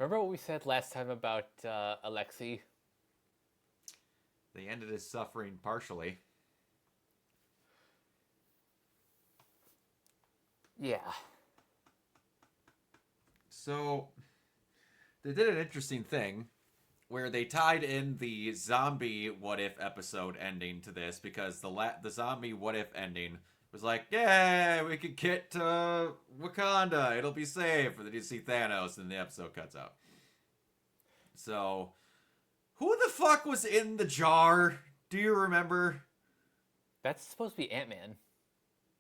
Remember what we said last time about Alexei? They ended his suffering partially. Yeah. So they did an interesting thing where they tied in the zombie what if episode ending to this because the zombie what if ending was like, yeah, we could get to Wakanda, it'll be safe, and then you see Thanos and the episode cuts out. So who the fuck was in the jar? Do you remember? That's supposed to be Ant-Man.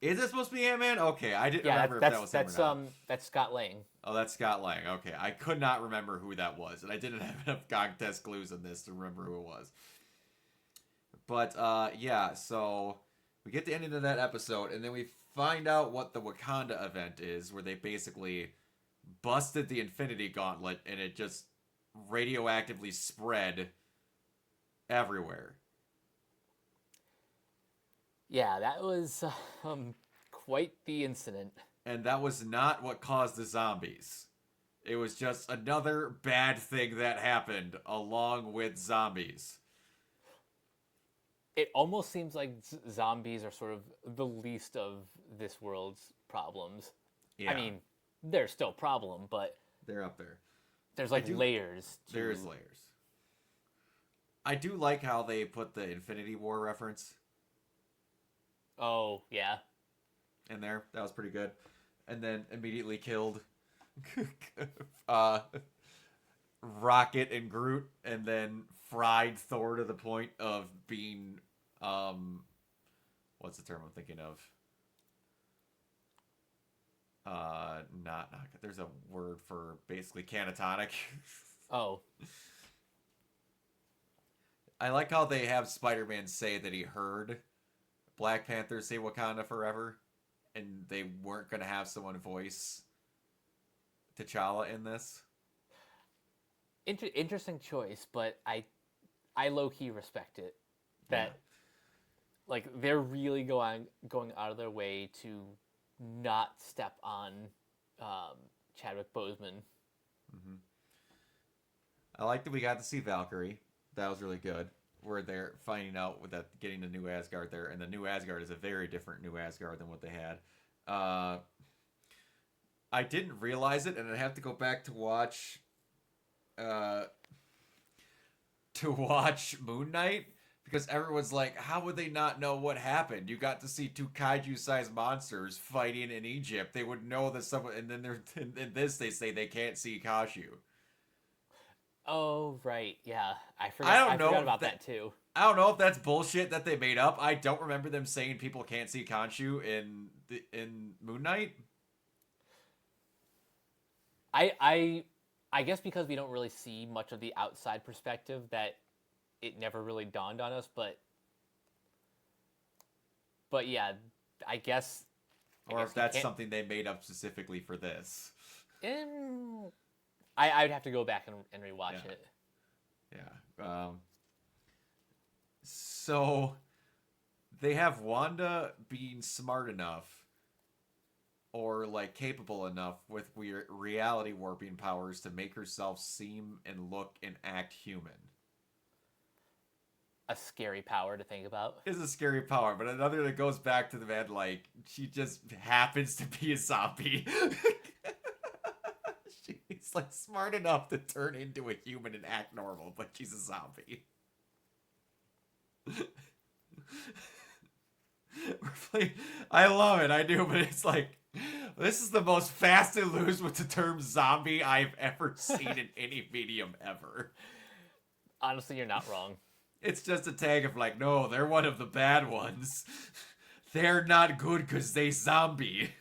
Is it supposed to be Ant-Man? Okay, I didn't Yeah, remember if that was him or not. that's Scott Lang. Oh, that's Scott Lang. Okay, I could not remember who that was, and I didn't have enough contest clues in this to remember who it was. But yeah, so we get the ending of that episode, and then we find out what the Wakanda event is, where they basically busted the Infinity Gauntlet, and it just radioactively spread everywhere. Yeah, that was quite the incident. And that was not what caused the zombies. It was just another bad thing that happened along with zombies. It almost seems like zombies are sort of the least of this world's problems. Yeah. I mean, they're still a problem, but they're up there. There's like layers. There's layers. I do like how they put the Infinity War reference. Oh, yeah. In there. That was pretty good. And then immediately killed Rocket and Groot, and then fried Thor to the point of being what's the term I'm thinking of? Not there's a word for basically catatonic. Oh. I like how they have Spider-Man say that he heard Black Panther say Wakanda forever, and they weren't going to have someone voice T'Challa in this. Interesting choice, but I low-key respect it. That like they're really going out of their way to not step on Chadwick Boseman. Mm-hmm. I like that we got to see Valkyrie. That was really good. Where they're finding out with that getting the new Asgard there, and the new Asgard is a very different new Asgard than what they had. I didn't realize it, and I have to go back to watch Moon Knight because everyone's like, how would they not know what happened? You got to see two kaiju-sized monsters fighting in Egypt. They would know that someone, and then they're in this they say they can't see Khonshu. Oh, right. Yeah. I forgot about that too. I don't know if that's bullshit that they made up. I don't remember them saying people can't see Khonshu in Moon Knight. I guess because we don't really see much of the outside perspective that it never really dawned on us, but yeah, I guess or if that's something they made up specifically for this. I'd have to go back and rewatch it. Yeah. So they have Wanda being smart enough or like capable enough with reality warping powers to make herself seem and look and act human. A scary power to think about. It's a scary power, but another that goes back to the man, like, she just happens to be a zombie. She's like smart enough to turn into a human and act normal, but she's a zombie. I love it, I do, but it's like, this is the most fast and loose with the term zombie I've ever seen in any medium ever. Honestly, you're not wrong. It's just a tag of like, no, they're one of the bad ones. They're not good because they zombie.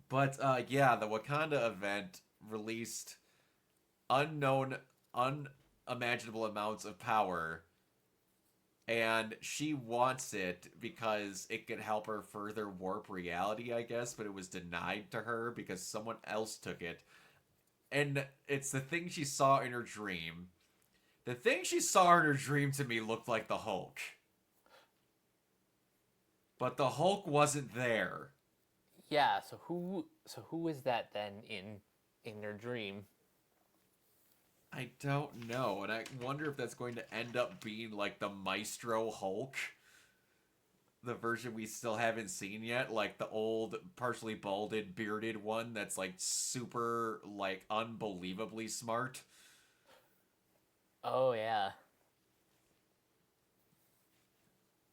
But yeah, the Wakanda event released unknown, unimaginable amounts of power. And she wants it because it could help her further warp reality, I guess. But it was denied to her because someone else took it. And it's the thing she saw in her dream. The thing she saw in her dream to me looked like the Hulk. But the Hulk wasn't there. Yeah, so who is that then in their dream? I don't know, and I wonder if that's going to end up being like the Maestro Hulk, the version we still haven't seen yet, like the old, partially balded, bearded one that's like super, like unbelievably smart. Oh yeah.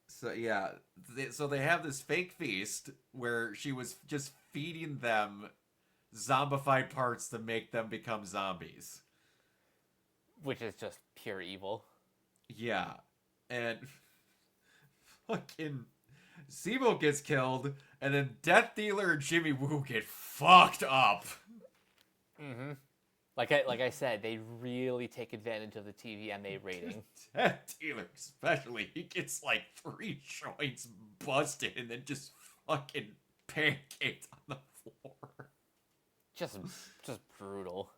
So yeah, so they have this fake feast where she was just feeding them zombified parts to make them become zombies. Which is just pure evil. Yeah, and fucking Sibo gets killed, and then Death Dealer and Jimmy Woo get fucked up. Mm-hmm. Like I said, they really take advantage of the TVMA rating. Death Dealer, especially, he gets like 3 joints busted and then just fucking pancaked on the floor. Just just brutal.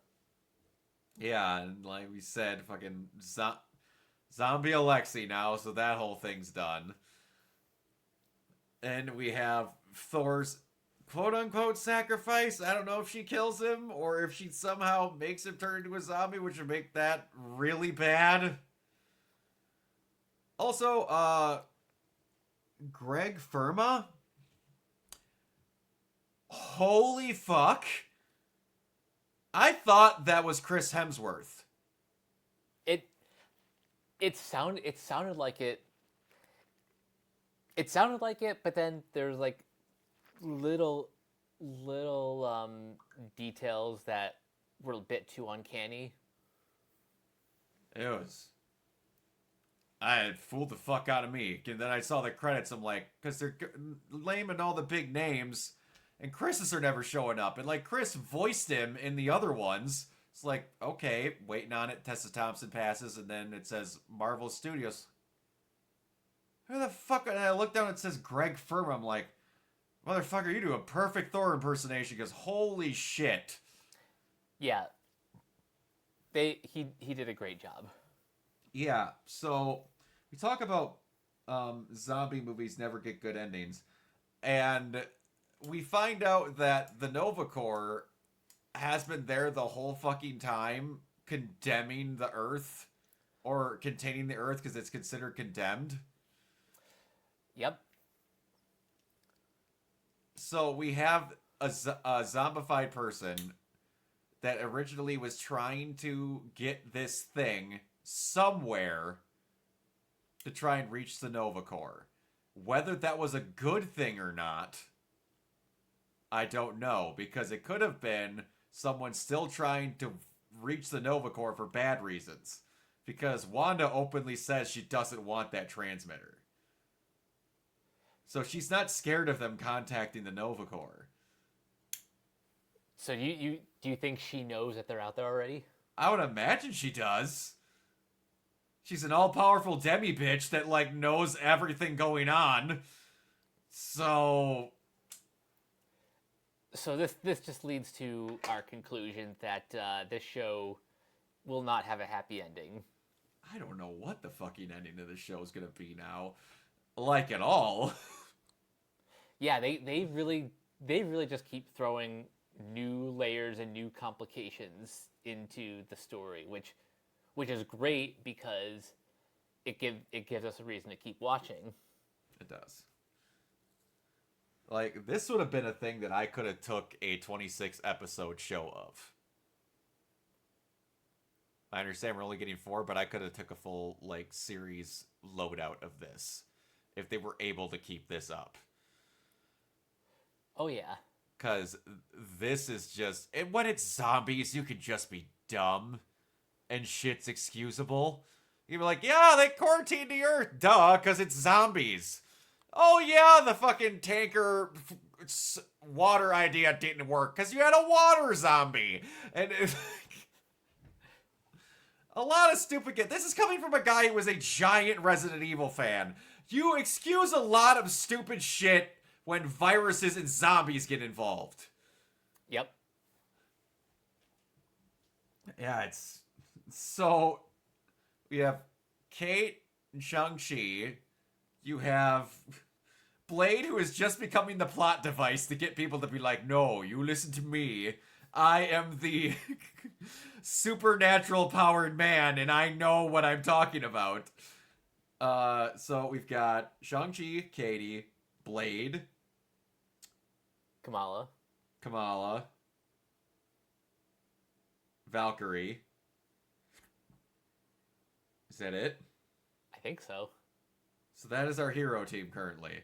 Yeah, and like we said, fucking zombie Alexi now, so that whole thing's done. And we have Thor's quote unquote sacrifice. I don't know if she kills him or if she somehow makes him turn into a zombie, which would make that really bad. Also, Greg Firma? Holy fuck. I thought that was Chris Hemsworth. It sounded like it. It sounded like it, but then there's like little details that were a bit too uncanny. It was. I had fooled the fuck out of me. And then I saw the credits. I'm like, because they're naming all the big names, and Chris's are never showing up. And like Chris voiced him in the other ones. It's like, okay, waiting on it. Tessa Thompson passes, and then it says Marvel Studios. Who the fuck? And I look down and it says Greg Firma. I'm like, motherfucker, you do a perfect Thor impersonation because holy shit. Yeah, he did a great job. Yeah, so we talk about zombie movies never get good endings. And we find out that the Nova Corp has been there the whole fucking time condemning the Earth or containing the Earth because it's considered condemned. Yep. So we have a zombified person that originally was trying to get this thing somewhere to try and reach the Nova Corps. Whether that was a good thing or not, I don't know, because it could have been someone still trying to reach the Nova Corps for bad reasons. Because Wanda openly says she doesn't want that transmitter. So she's not scared of them contacting the Nova Corps. So do you think she knows that they're out there already? I would imagine she does. She's an all-powerful demi bitch that like knows everything going on. So this just leads to our conclusion that this show will not have a happy ending. I don't know what the fucking ending of the show is gonna be now, like at all. Yeah, they really just keep throwing new layers and new complications into the story, which is great because it gives us a reason to keep watching. It does. Like, this would have been a thing that I could have took a 26 episode show of. I understand we're only getting 4, but I could have took a full like series loadout of this if they were able to keep this up. Oh yeah. Cause this is just when it's zombies, you could just be dumb and shit's excusable. You'd be like, yeah, they quarantined the Earth, duh, cause it's zombies. Oh yeah, the fucking tanker water idea didn't work because you had a water zombie. And a lot of stupid This is coming from a guy who was a giant Resident Evil fan. You excuse a lot of stupid shit when viruses and zombies get involved. Yep. Yeah, it's so we have Kate and Shang-Chi. You have Blade, who is just becoming the plot device to get people to be like, no, you listen to me. I am the supernatural powered man, and I know what I'm talking about. So we've got Shang-Chi, Katie, Blade, Kamala. Kamala, Valkyrie. Is that it? I think so. So that is our hero team currently.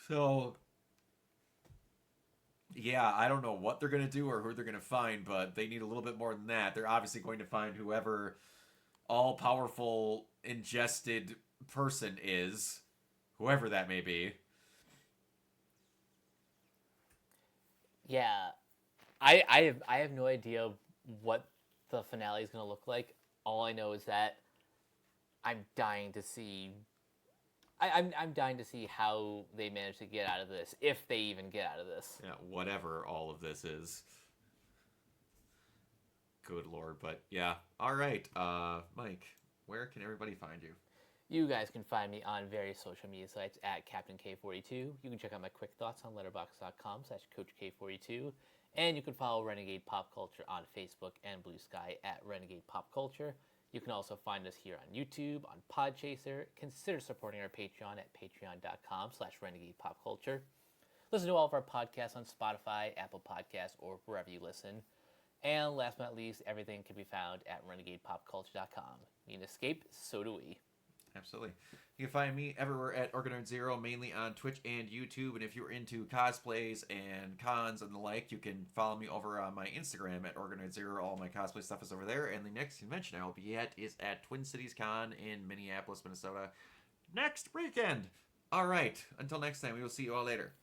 So, yeah, I don't know what they're going to do or who they're going to find, but they need a little bit more than that. They're obviously going to find whoever all-powerful, ingested person is, whoever that may be. Yeah, I have no idea what the finale is going to look like. All I know is that I'm dying to see. I'm dying to see how they manage to get out of this, if they even get out of this. Yeah, whatever all of this is. Good lord, but yeah. All right, Mike, where can everybody find you? You guys can find me on various social media sites at Captain K42. You can check out my quick thoughts on letterboxd.com/CoachK42. And you can follow Renegade Pop Culture on Facebook and Blue Sky at Renegade Pop Culture. You can also find us here on YouTube, on Podchaser. Consider supporting our Patreon at patreon.com/Renegade Pop Culture. Listen to all of our podcasts on Spotify, Apple Podcasts, or wherever you listen. And last but not least, everything can be found at renegadepopculture.com. You can escape, so do we. Absolutely. You can find me everywhere at Organoid Zero, mainly on Twitch and YouTube. And if you're into cosplays and cons and the like, you can follow me over on my Instagram at Organoid Zero. All my cosplay stuff is over there. And the next convention I will be at is at Twin Cities Con in Minneapolis, Minnesota next weekend. All right. Until next time, we will see you all later.